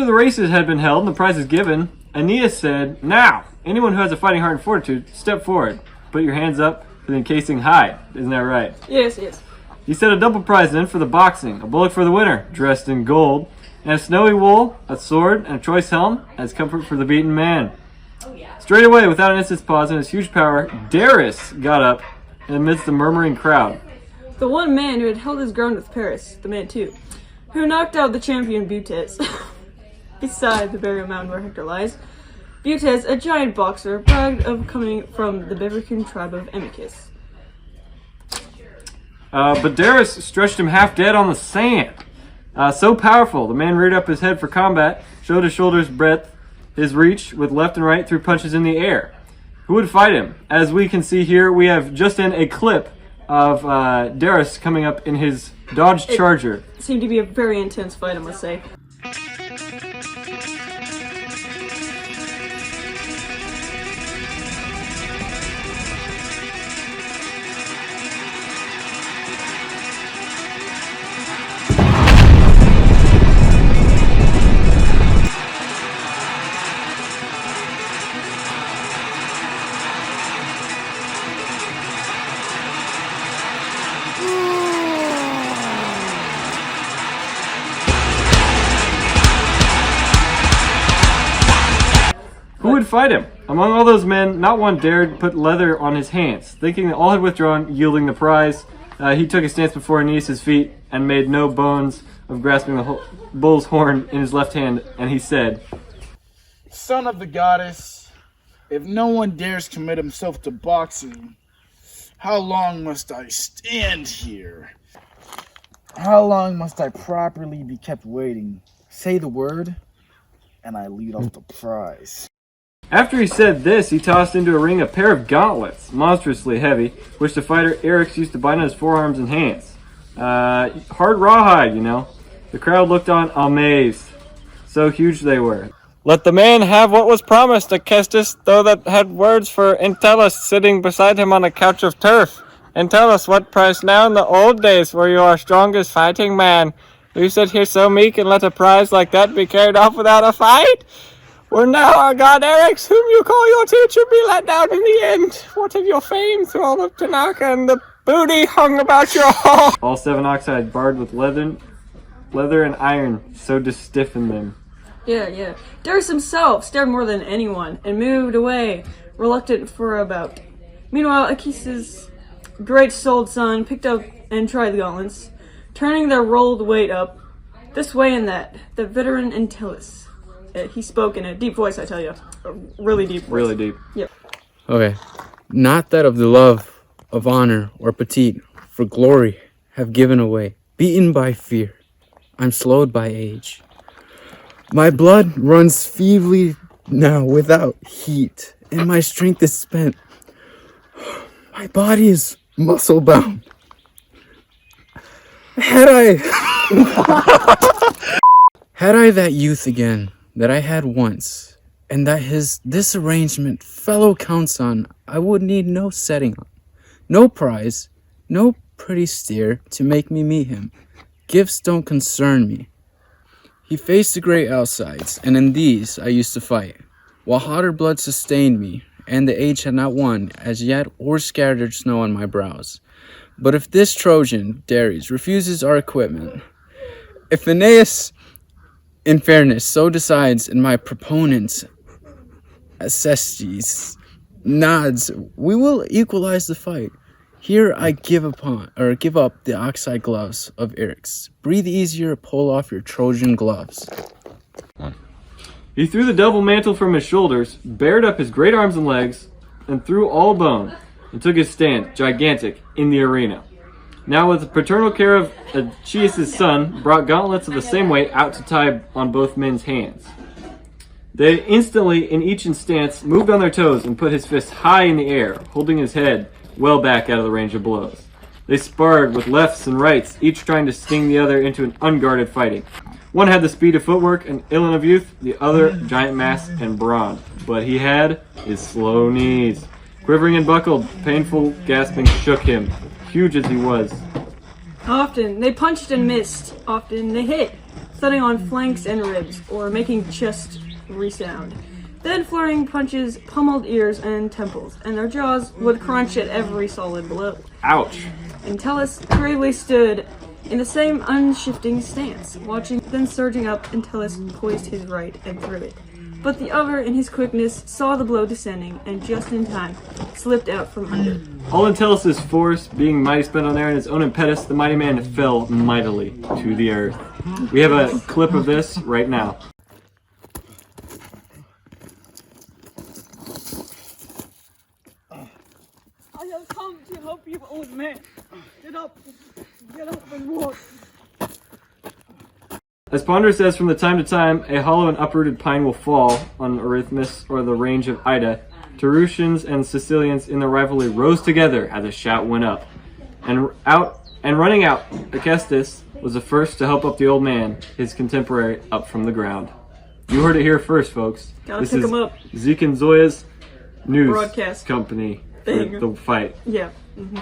After the races had been held and the prizes given, Aeneas said, "Now, anyone who has a fighting heart and fortitude, step forward. Put your hands up for the encasing high." Isn't that right? Yes, yes. He set a double prize then for the boxing, a bullock for the winner, dressed in gold, and a snowy wool, a sword, and a choice helm as comfort for the beaten man. Straight away, without an instant's pause in his huge power, Darius got up amidst the murmuring crowd. The one man who had held his ground with Paris, the man too, who knocked out the champion Butes. Beside the burial mound where Hector lies, Butes, a giant boxer, bragged of coming from the Bavarian tribe of Amicus. But Darius stretched him half dead on the sand. So powerful, the man reared up his head for combat, showed his shoulders' breadth, his reach with left and right threw punches in the air. Who would fight him? As we can see here, we have just in a clip of Darius coming up in his Dodge Charger. It seemed to be a very intense fight, I must say. Who would fight him? Among all those men, not one dared put leather on his hands. Thinking that all had withdrawn, yielding the prize, he took a stance before Aeneas' feet and made no bones of grasping the bull's horn in his left hand, and he said, "Son of the goddess, if no one dares commit himself to boxing, how long must I stand here? How long must I properly be kept waiting? Say the word, and I lead off the prize." After he said this, he tossed into a ring a pair of gauntlets, monstrously heavy, which the fighter Eryx used to bind on his forearms and hands. Hard rawhide, you know. The crowd looked on amazed. So huge they were. "Let the man have what was promised, Acestus, though that had words for Entellus sitting beside him on a couch of turf. Entellus, what price now in the old days were you our strongest fighting man? You sit here so meek and let a prize like that be carried off without a fight? Were now our god Eryx, whom you call your teacher, be let down in the end? What of your fame through all of Tanaka and the booty hung about your hall?" All 7 oxide barred with leather and iron, so to stiffen them. Yeah. Darius himself stared more than anyone and moved away, reluctant for a bout. Meanwhile, Aeneas' great-souled son picked up and tried the gauntlets, turning their rolled weight up, this way and that. The veteran Entellus. He spoke in a deep voice, I tell you. A really deep voice. Really deep. Yep. Okay. "Not that of the love, of honor, or petite, for glory have given away. Beaten by fear, I'm slowed by age. My blood runs feebly now without heat, and my strength is spent. My body is muscle-bound. Had I that youth again that I had once, and that this arrangement fellow counts on, I would need no setting on, no prize, no pretty steer to make me meet him. Gifts don't concern me. He faced the great outsides, and in these I used to fight, while hotter blood sustained me, and the age had not won as yet or scattered snow on my brows. But if this Trojan, Darius, refuses our equipment, if Aeneas, in fairness, so decides, and my proponent, Acestes, nods, we will equalize the fight. Here I give up the oxide gloves of Eryx. Breathe easier, pull off your Trojan gloves." He threw the double mantle from his shoulders, bared up his great arms and legs, and threw all bone, and took his stand, gigantic, in the arena. Now with the paternal care of Aeneas' son, brought gauntlets of the same weight out to tie on both men's hands. They instantly, in each instance, moved on their toes and put his fists high in the air, holding his head well back out of the range of blows. They sparred with lefts and rights, each trying to sting the other into an unguarded fighting. One had the speed of footwork and elan of youth, the other giant mass and brawn. But he had his slow knees. Quivering and buckled, painful gasping shook him, huge as he was. Often they punched and missed. Often they hit. thudding on flanks and ribs, or making chest resound. Then flurrying punches pummeled ears and temples, and their jaws would crunch at every solid blow. Ouch. Entellus gravely stood in the same unshifting stance, watching, then surging up. Entellus poised his right and threw it. But the other, in his quickness, saw the blow descending, and just in time, slipped out from under. All Entellus' force being mighty spent on air and his own impetus, the mighty man fell mightily to the earth. We have a clip of this right now. I have come to help you, old man. Get up and walk. As Ponder says, from the time to time, a hollow and uprooted pine will fall on Erythmus or the range of Ida. Tarusians and Sicilians in their rivalry rose together as a shout went up. And running out, Acestus was the first to help up the old man, his contemporary, up from the ground. You heard it here first, folks. Gotta this pick is 'em up. Zeke and Zoya's news Broadcast company thing. for the fight. Yeah. Mm-hmm.